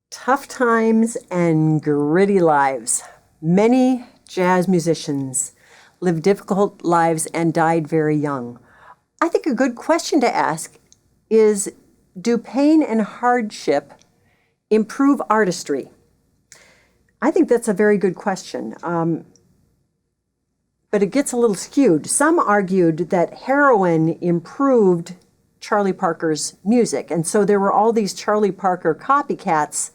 Tough times and gritty lives. Many jazz musicians lived difficult lives and died very young. I think a good question to ask is, do pain and hardship improve artistry? I think that's a very good question, but it gets a little skewed. Some argued that heroin improved Charlie Parker's music, and so there were all these Charlie Parker copycats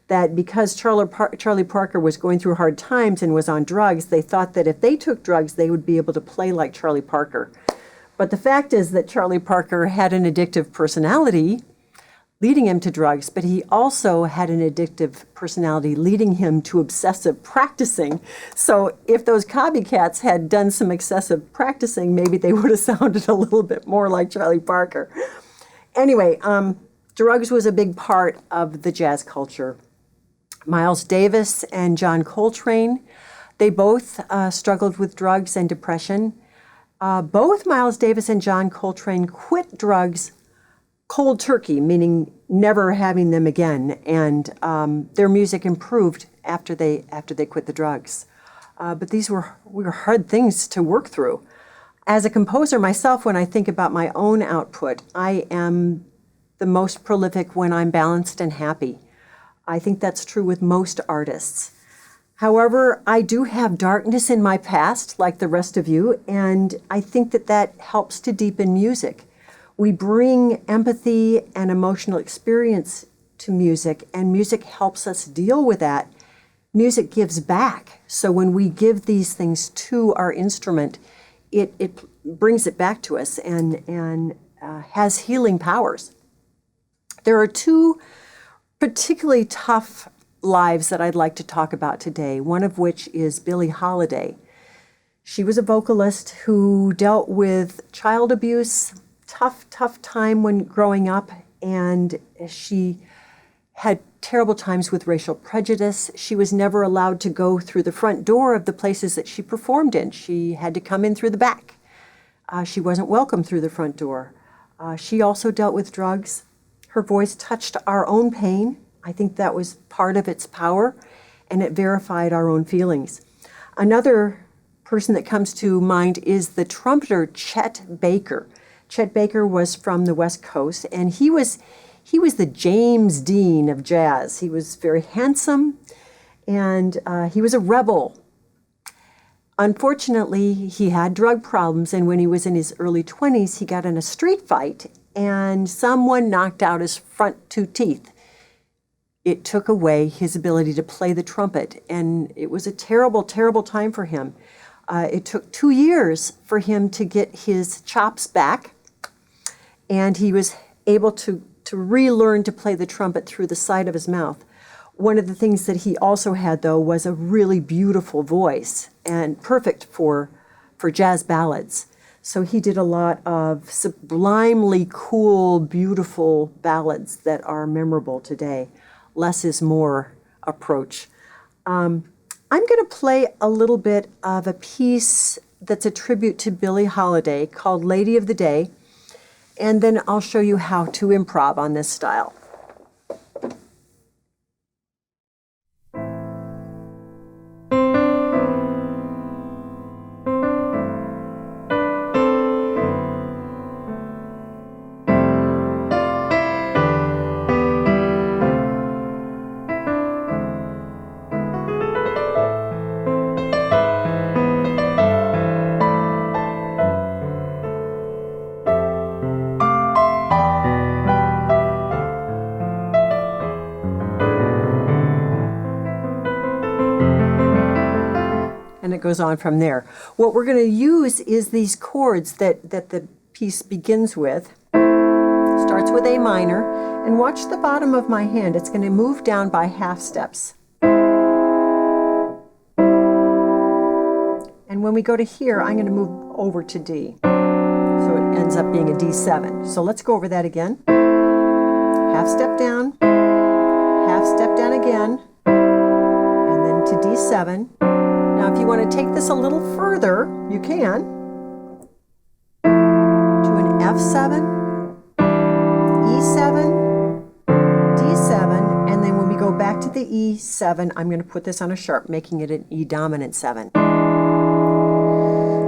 that because Charlie Parker was going through hard times and was on drugs, they thought that if they took drugs, they would be able to play like Charlie Parker. But the fact is that Charlie Parker had an addictive personality leading him to drugs, but he also had an addictive personality leading him to obsessive practicing. So if those copycats had done some excessive practicing, maybe they would have sounded a little bit more like Charlie Parker. Anyway, drugs was a big part of the jazz culture. Miles Davis and John Coltrane, they both struggled with drugs and depression. Both Miles Davis and John Coltrane quit drugs cold turkey, meaning never having them again, and their music improved after they quit the drugs. But these were hard things to work through. As a composer myself, when I think about my own output, I am the most prolific when I'm balanced and happy. I think that's true with most artists. However, I do have darkness in my past, like the rest of you, and I think that helps to deepen music. We bring empathy and emotional experience to music, and music helps us deal with that. Music gives back. So when we give these things to our instrument, it brings it back to us and has healing powers. There are two particularly tough lives that I'd like to talk about today, one of which is Billie Holiday. She was a vocalist who dealt with child abuse, tough time when growing up, and she had terrible times with racial prejudice. She was never allowed to go through the front door of the places that she performed in. She had to come in through the back. She wasn't welcome through the front door. She also dealt with drugs. Her voice touched our own pain. I think that was part of its power, and it verified our own feelings. Another person that comes to mind is the trumpeter Chet Baker. Chet Baker was from the West Coast, and he was the James Dean of jazz. He was very handsome, and he was a rebel. Unfortunately, he had drug problems, and when he was in his early 20s, he got in a street fight, and someone knocked out his front two teeth. It took away his ability to play the trumpet, and it was a terrible, terrible time for him. It took 2 years for him to get his chops back, and he was able to relearn to play the trumpet through the side of his mouth. One of the things that he also had, though, was a really beautiful voice, and perfect for jazz ballads. So he did a lot of sublimely cool, beautiful ballads that are memorable today. Less is more approach. I'm going to play a little bit of a piece that's a tribute to Billie Holiday called Lady of the Day, and then I'll show you how to improv on this style. And it goes on from there. What we're going to use is these chords that the piece begins with. Starts with A minor, and watch the bottom of my hand. It's going to move down by half steps. And when we go to here, I'm going to move over to D. So it ends up being a D7. So let's go over that again. Half step down, half step down again, and then to D7. Now, if you want to take this a little further, you can. To an F7, E7, D7, and then when we go back the E7. I'm going to put this on a sharp, making it an E dominant 7.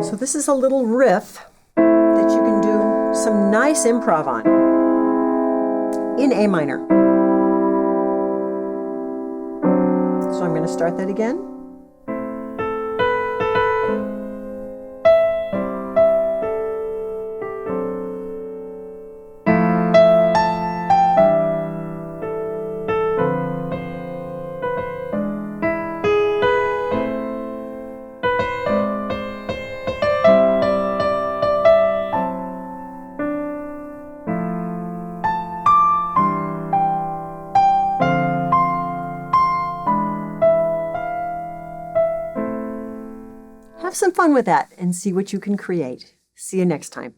So this is a little riff that you can do some nice improv on in A minor. So I'm going to start that again. Have some fun with that and see what you can create. See you next time.